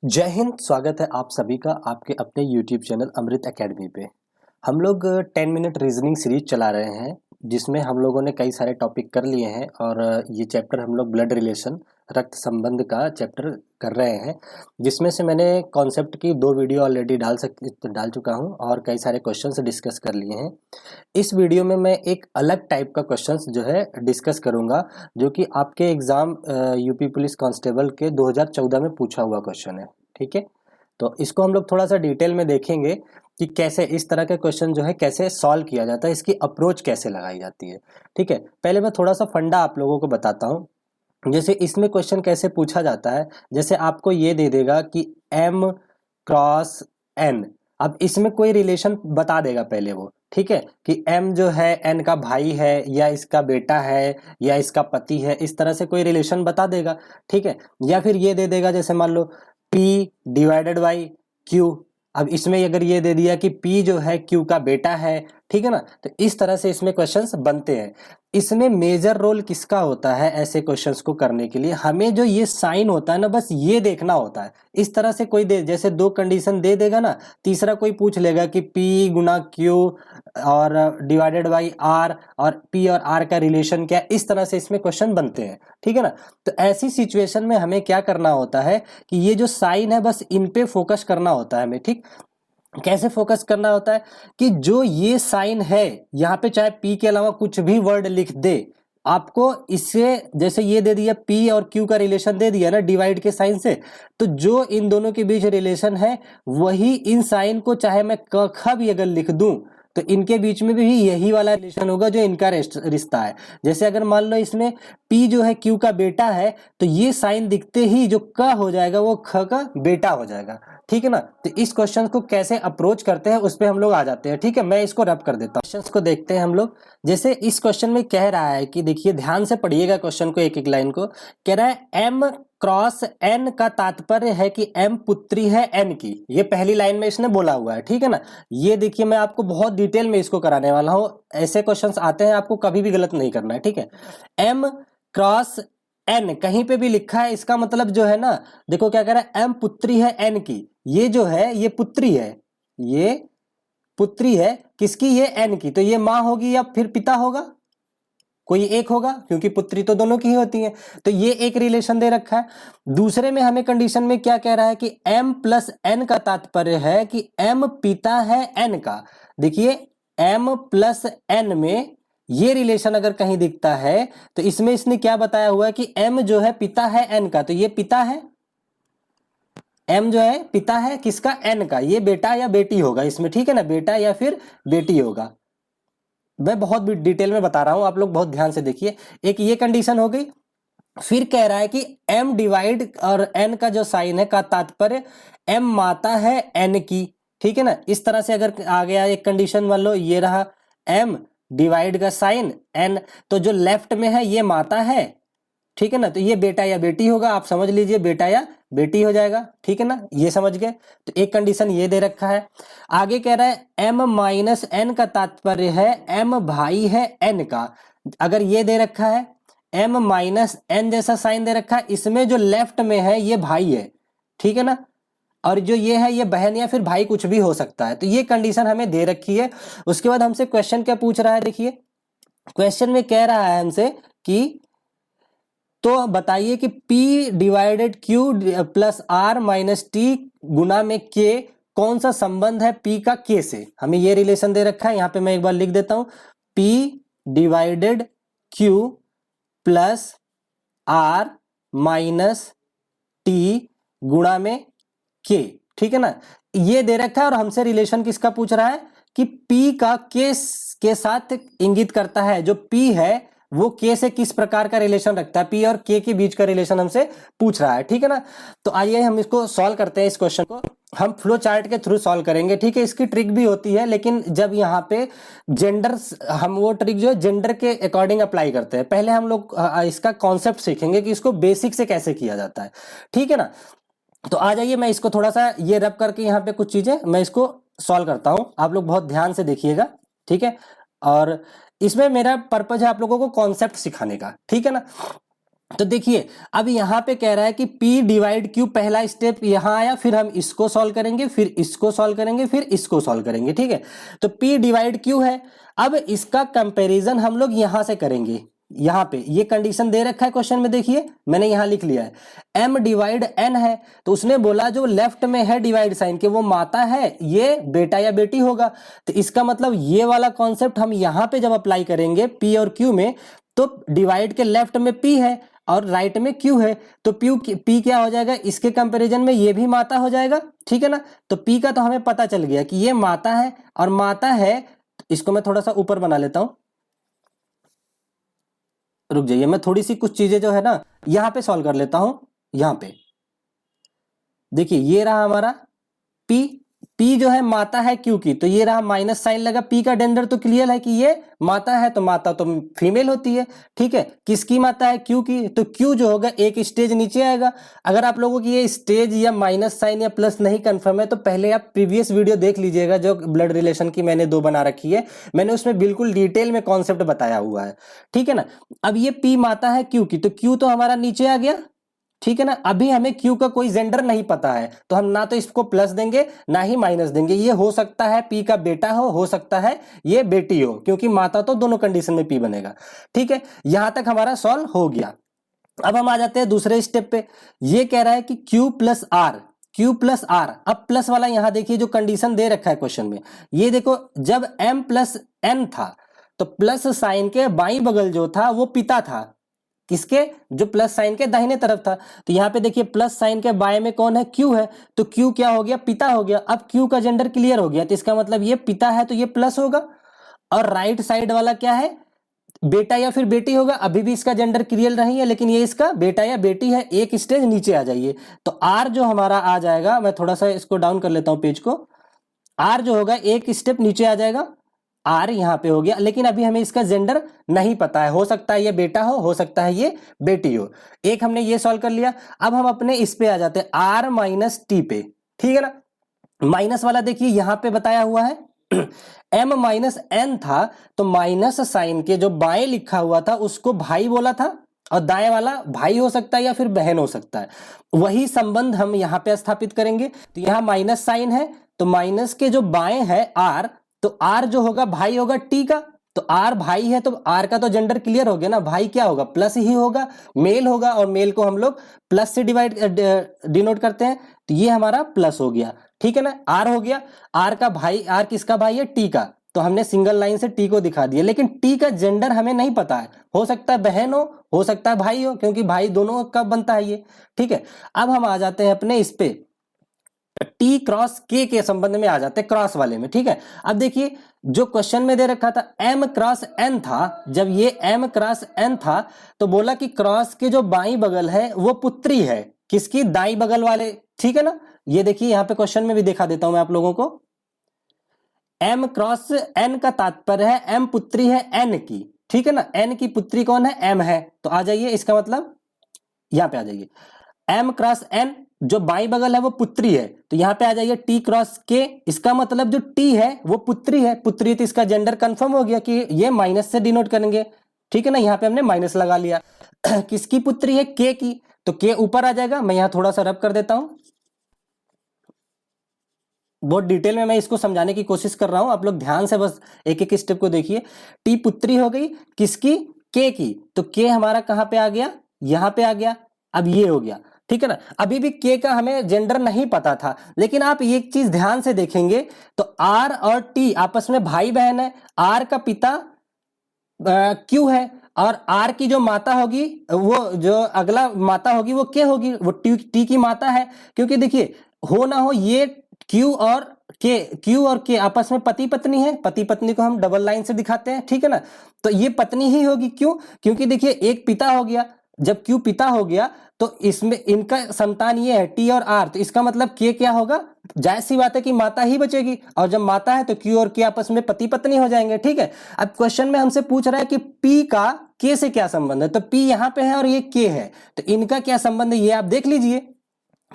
जय हिंद। स्वागत है आप सभी का आपके अपने YouTube चैनल अमृत एकेडमी पे। हम लोग 10 मिनट रीजनिंग सीरीज चला रहे हैं जिसमें हम लोगों ने कई सारे टॉपिक कर लिए हैं और ये चैप्टर हम लोग ब्लड रिलेशन रक्त संबंध का चैप्टर कर रहे हैं, जिसमें से मैंने कॉन्सेप्ट की 2 वीडियो ऑलरेडी डाल चुका हूं और कई सारे क्वेश्चंस डिस्कस कर लिए हैं। इस वीडियो में मैं एक अलग टाइप का क्वेश्चंस जो है डिस्कस करूंगा, जो कि आपके एग्जाम यूपी पुलिस कांस्टेबल के 2014 में पूछा हुआ क्वेश्चन है। ठीक है, तो इसको हम लोग थोड़ा सा डिटेल में देखेंगे कि कैसे इस तरह के क्वेश्चन जो है कैसे सॉल्व किया जाता है, इसकी अप्रोच कैसे लगाई जाती है। ठीक है, पहले मैं थोड़ा सा फंडा आप लोगों को बताता हूँ। जैसे इसमें क्वेश्चन कैसे पूछा जाता है, जैसे आपको ये दे देगा कि m क्रॉस n। अब इसमें कोई रिलेशन बता देगा पहले वो, ठीक है, कि m जो है n का भाई है या इसका बेटा है या इसका पति है, इस तरह से कोई रिलेशन बता देगा। ठीक है, या फिर ये दे देगा जैसे मान लो P डिवाइडेड बाई Q। अब इसमें अगर ये दे दिया कि P जो है Q का बेटा है, ठीक है ना, तो इस तरह से इसमें क्वेश्चंस बनते हैं। इसमें मेजर रोल किसका होता है ऐसे क्वेश्चंस को करने के लिए? हमें जो ये साइन होता है ना, बस ये देखना होता है। इस तरह से कोई दे, जैसे 2 कंडीशन दे देगा ना, तीसरा कोई पूछ लेगा कि P गुना Q और डिवाइडेड बाई R और P और R का रिलेशन क्या है, इस तरह से इसमें क्वेश्चन बनते हैं। ठीक है ना, तो ऐसी सिचुएशन में हमें क्या करना होता है कि ये जो साइन है बस इन पे फोकस करना होता है हमें। ठीक, कैसे फोकस करना होता है कि जो ये साइन है यहाँ पे चाहे P के अलावा कुछ भी वर्ड लिख दे, आपको इससे जैसे ये दे दिया P और Q का रिलेशन दे दिया ना डिवाइड के साइन से, तो जो इन दोनों के बीच रिलेशन है वही इन साइन को चाहे मैं क ख भी अगर लिख दूं तो इनके बीच में भी यही वाला रिलेशन होगा जो इनका रिश्ता है। जैसे अगर मान लो इसमें P जो है Q का बेटा है, तो ये साइन दिखते ही जो क हो जाएगा वो ख का बेटा हो जाएगा। ठीक है ना, तो इस क्वेश्चन को कैसे अप्रोच करते हैं उस पे हम लोग आ जाते हैं। ठीक है, मैं इसको रब कर देता हूँ। क्वेश्चन को देखते हैं हम लोग। जैसे इस क्वेश्चन में कह रहा है कि देखिए ध्यान से पढ़िएगा क्वेश्चन को, एक एक लाइन को। कह रहा है m क्रॉस n का तात्पर्य है कि m पुत्री है n की। ये पहली लाइन में इसने बोला हुआ है। ठीक है ना, ये देखिए मैं आपको बहुत डिटेल में इसको कराने वाला हूँ। ऐसे क्वेश्चंस आते हैं, आपको कभी भी गलत नहीं करना है। ठीक है, m क्रॉस n कहीं पे भी लिखा है, इसका मतलब जो है ना, देखो क्या कह रहा है, m पुत्री है n की। ये जो है ये पुत्री है, ये पुत्री है किसकी? ये n की। तो ये माँ होगी या फिर पिता होगा? कोई एक होगा, क्योंकि पुत्री तो दोनों की ही होती है। तो ये एक रिलेशन दे रखा है। दूसरे में हमें कंडीशन में क्या कह रहा है कि m प्लस n का तात्पर्य है कि m पिता है n का। देखिए m प्लस n में ये रिलेशन अगर कहीं दिखता है तो इसमें इसने क्या बताया हुआ है कि m जो है पिता है n का, तो ये पिता है। m जो है पिता है किसका? n का। ये बेटा या बेटी होगा इसमें। ठीक है ना, बेटा या फिर बेटी होगा। मैं बहुत डिटेल में बता रहा हूं, आप लोग बहुत ध्यान से देखिए। एक ये कंडीशन हो गई। फिर कह रहा है कि m डिवाइड और n का जो साइन है का तात्पर्य m माता है n की। ठीक है ना, इस तरह से अगर आ गया एक कंडीशन, मान लो ये रहा m डिवाइड का साइन n, तो जो लेफ्ट में है ये माता है। ठीक है ना, तो ये बेटा या बेटी होगा, आप समझ लीजिए बेटा या बेटी हो जाएगा। ठीक है ना, ये समझ गए। तो एक कंडीशन ये दे रखा है। आगे कह रहा है m माइनस n का तात्पर्य है m भाई है n का। अगर ये दे रखा है m माइनस n जैसा साइन दे रखा है, इसमें जो लेफ्ट में है ये भाई है। ठीक है ना, और जो ये है ये बहन या फिर भाई कुछ भी हो सकता है। तो ये कंडीशन हमें दे रखी है। उसके बाद हमसे क्वेश्चन क्या पूछ रहा है, देखिए क्वेश्चन में कह रहा है हमसे कि तो बताइए कि P divided Q plus R minus T गुना में K कौन सा संबंध है P का K से? हमें ये रिलेशन दे रखा है, यहां पे मैं एक बार लिख देता हूं, P divided Q plus R minus T गुणा में K। ठीक है ना, ये दे रखा है और हमसे रिलेशन किसका पूछ रहा है कि P का K के साथ इंगित करता है। जो P है वो K से किस प्रकार का रिलेशन रखता है, P और K के बीच का रिलेशन हमसे पूछ रहा है। ठीक है ना, तो आइए हम इसको सॉल्व करते हैं। इस क्वेश्चन को हम फ्लो चार्ट के थ्रू सॉल्व करेंगे। ठीक है, इसकी ट्रिक भी होती है, लेकिन जब यहाँ पे जेंडर, हम वो ट्रिक जो है जेंडर के अकॉर्डिंग अप्लाई करते हैं। पहले हम लोग इसका कॉन्सेप्ट सीखेंगे कि इसको बेसिक से कैसे किया जाता है। ठीक है ना, तो आ जाइए मैं इसको थोड़ा सा ये रब करके यहाँ पे कुछ चीजें मैं इसको सॉल्व करता हूं, आप लोग बहुत ध्यान से देखिएगा। ठीक है, और इसमें मेरा पर्पज है आप लोगों को कॉन्सेप्ट सिखाने का। ठीक है ना, तो देखिए अब यहाँ पे कह रहा है कि P डिवाइड Q, पहला स्टेप यहाँ आया, फिर हम इसको सॉल्व करेंगे, फिर इसको सॉल्व करेंगे, फिर इसको सॉल्व करेंगे, ठीक है। तो P डिवाइड Q है। अब इसका कंपैरिजन हम लोग यहाँ से करेंगे। यहाँ पे ये कंडीशन दे रखा है क्वेश्चन में, देखिए मैंने यहाँ लिख लिया है M डिवाइड N है, तो उसने बोला जो लेफ्ट में है डिवाइड साइन के वो माता है, ये बेटा या बेटी होगा। तो इसका मतलब ये वाला कॉन्सेप्ट हम यहाँ पे जब अप्लाई करेंगे P और Q में, तो डिवाइड के लेफ्ट में P है और राइट में Q है, तो P क्या हो जाएगा, इसके कंपैरिजन में ये भी माता हो जाएगा, ठीक है ना। तो P का तो हमें पता चल गया कि ये माता है, और माता है, इसको मैं थोड़ा सा ऊपर बना लेता हूं, रुक जाइए, मैं थोड़ी सी कुछ चीजें जो है ना यहां पे सॉल्व कर लेता हूं। यहां पे देखिए ये रहा हमारा P, P जो है माता है Q की, तो ये रहा माइनस साइन लगा। P का जेंडर तो क्लियर है कि ये माता है, तो माता तो फीमेल होती है, ठीक है। किसकी माता है, Q की, तो Q जो होगा एक स्टेज नीचे आएगा। अगर आप लोगों की ये स्टेज या माइनस साइन या प्लस नहीं कंफर्म है, तो पहले आप प्रीवियस वीडियो देख लीजिएगा जो ब्लड रिलेशन की मैंने 2 बना रखी है, मैंने उसमें बिल्कुल डिटेल में कॉन्सेप्ट बताया हुआ है, ठीक है ना। अब ये P माता है Q की, तो Q तो हमारा नीचे आ गया, ठीक है ना। अभी हमें Q का कोई जेंडर नहीं पता है, तो हम ना तो इसको प्लस देंगे ना ही माइनस देंगे। ये हो सकता है P का बेटा हो सकता है ये बेटी हो, क्योंकि माता तो दोनों कंडीशन में P बनेगा, ठीक है। यहां तक हमारा सॉल्व हो गया। अब हम आ जाते हैं दूसरे स्टेप पे। ये कह रहा है कि Q प्लस आर, Q प्लस आर। अब प्लस वाला यहां देखिए जो कंडीशन दे रखा है क्वेश्चन में, ये देखो जब M प्लस N था, तो प्लस साइन के बाई बगल जो था वो पिता था, किसके, जो प्लस साइन के दाहिने तरफ था। तो यहाँ पे देखिए प्लस साइन के बाएं में कौन है, Q है, तो Q क्या हो गया, पिता हो गया। अब Q का जेंडर क्लियर हो गया, तो इसका मतलब ये पिता है, तो ये प्लस होगा। और राइट साइड वाला क्या है, बेटा या फिर बेटी होगा। अभी भी इसका जेंडर क्लियर नहीं है, लेकिन ये इसका बेटा या बेटी है। एक स्टेज नीचे आ जाइए, तो R जो हमारा आ जाएगा, मैं थोड़ा सा इसको डाउन कर लेता हूं पेज को, R जो होगा एक स्टेप नीचे आ जाएगा, आर यहां पे हो गया। लेकिन अभी हमें इसका जेंडर नहीं पता है सकता है ये बेटा हो सकता है ये बेटी हो। एक हमने ये सॉल्व कर लिया। अब हम अपने इस पे आ जाते हैं आर माइनस टी पे, ठीक है ना। माइनस वाला देखिए यहां पे बताया हुआ है m माइनस एन था, तो माइनस साइन के जो बाएं लिखा हुआ था उसको भाई बोला था, और दाएं वाला भाई हो सकता है या फिर बहन हो सकता है। वही संबंध हम यहां पे स्थापित करेंगे। तो यहां माइनस साइन है, तो माइनस के जो बाएं है आर, तो आर जो होगा भाई होगा टी का, तो आर भाई है, तो आर का तो जेंडर क्लियर हो गया ना, भाई क्या होगा, प्लस ही होगा, मेल होगा, और मेल को हम लोग प्लस से डिनोट करते हैं, तो ये हमारा प्लस हो गया, ठीक है ना। आर हो गया, आर का भाई, आर किसका भाई है, टी का, तो हमने सिंगल लाइन से टी को दिखा दिया। लेकिन टी का जेंडर हमें नहीं पता है, हो सकता है बहन हो सकता है भाई हो, क्योंकि भाई दोनों का बनता है ये, ठीक है। अब हम आ जाते हैं अपने इस पे टी क्रॉस के संबंध में आ जाते हैं, क्रॉस वाले में, ठीक है। अब देखिए जो क्वेश्चन में दे रखा था m क्रॉस n था, जब ये m क्रॉस n था, तो बोला कि क्रॉस के जो बाई बगल है वो पुत्री है, किसकी, दाई बगल वाले, ठीक है ना। ये देखिए यहां पे क्वेश्चन में भी दिखा देता हूं मैं आप लोगों को, m क्रॉस n का तात्पर्य है m पुत्री है n की, ठीक है ना। n की पुत्री कौन है, m है, तो आ जाइए, इसका मतलब यहां पे आ जाइए, m क्रॉस n जो बाई बगल है वो पुत्री है, तो यहां पे आ जाइए टी क्रॉस के, इसका मतलब जो टी है वो पुत्री है, पुत्री, तो इसका जेंडर कंफर्म हो गया कि ये माइनस से डिनोट करेंगे, ठीक है ना। यहां पे हमने माइनस लगा लिया किसकी पुत्री है, के की, तो के ऊपर आ जाएगा। मैं यहां थोड़ा सा रब कर देता हूं, बहुत डिटेल में मैं इसको समझाने की कोशिश कर रहा हूं, आप लोग ध्यान से बस एक एक स्टेप को देखिए। टी पुत्री हो गई किसकी, के की, तो के हमारा कहां पे आ गया, यहां पे आ गया। अब ये हो गया, ठीक है ना। अभी भी के का हमें जेंडर नहीं पता था, लेकिन आप एक चीज ध्यान से देखेंगे तो आर और टी आपस में भाई बहन है। आर का पिता क्यू है, और आर की जो माता होगी, वो जो अगला माता होगी वो के होगी, वो टी की माता है। क्योंकि देखिए हो ना हो ये क्यू और के आपस में पति पत्नी है, पति पत्नी को हम डबल लाइन से दिखाते हैं, ठीक है ना। तो ये पत्नी ही होगी, क्यों, क्योंकि देखिए एक पिता हो गया, जब क्यू पिता हो गया तो इसमें इनका संतान ये है टी और आर, तो इसका मतलब के क्या होगा, जायज सी बात है कि माता ही बचेगी, और जब माता है तो क्यू और के आपस में पति पत्नी हो जाएंगे, ठीक है। अब क्वेश्चन में हमसे पूछ रहा है कि पी का के से क्या संबंध है, तो पी यहां पे है और ये के है, तो इनका क्या संबंध है ये आप देख लीजिए।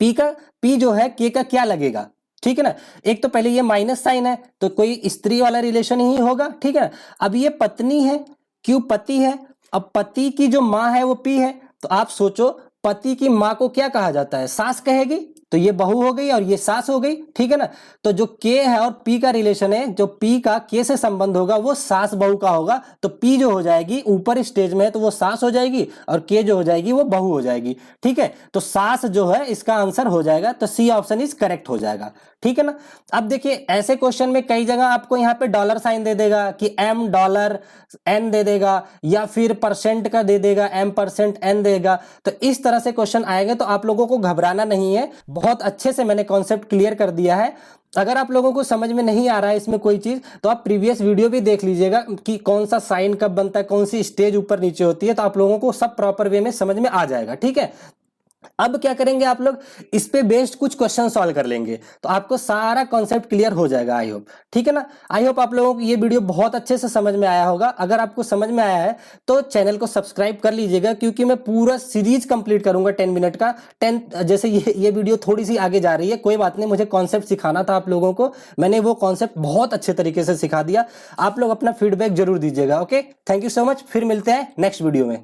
पी जो है के का क्या लगेगा, ठीक है ना। एक तो पहले ये माइनस साइन है, तो कोई स्त्री वाला रिलेशन ही होगा, ठीक है ना। अब ये पत्नी है, क्यू पति है, अब पति की जो मां है वो पी है, तो आप सोचो पति की माँ को क्या कहा जाता है, सास कहेगी, तो ये बहू हो गई और ये सास हो गई, ठीक है ना। तो जो के है और पी का रिलेशन है, जो पी का के से संबंध होगा वो सास बहू का होगा, तो पी जो हो जाएगी ऊपर स्टेज में है तो वो सास हो जाएगी और के जो हो जाएगी वो बहू हो जाएगी, ठीक है। तो सास जो है इसका आंसर हो जाएगा, तो सी ऑप्शन इज करेक्ट हो जाएगा, ठीक है ना। अब देखिए ऐसे क्वेश्चन में कई जगह आपको यहाँ पे डॉलर साइन दे देगा कि एम डॉलर एन दे देगा, या फिर परसेंट का दे देगा एम परसेंट एन देगा। तो इस तरह से क्वेश्चन आएंगे तो आप लोगों को घबराना नहीं है, बहुत अच्छे से मैंने कॉन्सेप्ट क्लियर कर दिया है। अगर आप लोगों को समझ में नहीं आ रहा है इसमें कोई चीज, तो आप प्रीवियस वीडियो भी देख लीजिएगा कि कौन सा साइन कब बनता है, कौन सी स्टेज ऊपर नीचे होती है, तो आप लोगों को सब प्रॉपर वे में समझ में आ जाएगा, ठीक है। अब क्या करेंगे आप लोग, इस पे बेस्ड कुछ क्वेश्चन सॉल्व कर लेंगे, तो आपको सारा कॉन्सेप्ट क्लियर हो जाएगा, आई होप, ठीक है ना। आई होप आप लोगों को ये वीडियो बहुत अच्छे से समझ में आया होगा। अगर आपको समझ में आया है तो चैनल को सब्सक्राइब कर लीजिएगा, क्योंकि मैं पूरा सीरीज कंप्लीट करूंगा 10 मिनट का। 10 जैसे ये वीडियो थोड़ी सी आगे जा रही है, कोई बात नहीं, मुझे कॉन्सेप्ट सिखाना था आप लोगों को, मैंने वो कॉन्सेप्ट बहुत अच्छे तरीके से सिखा दिया। आप लोग अपना फीडबैक जरूर दीजिएगा। Okay, thank you so much, फिर मिलते हैं नेक्स्ट वीडियो में।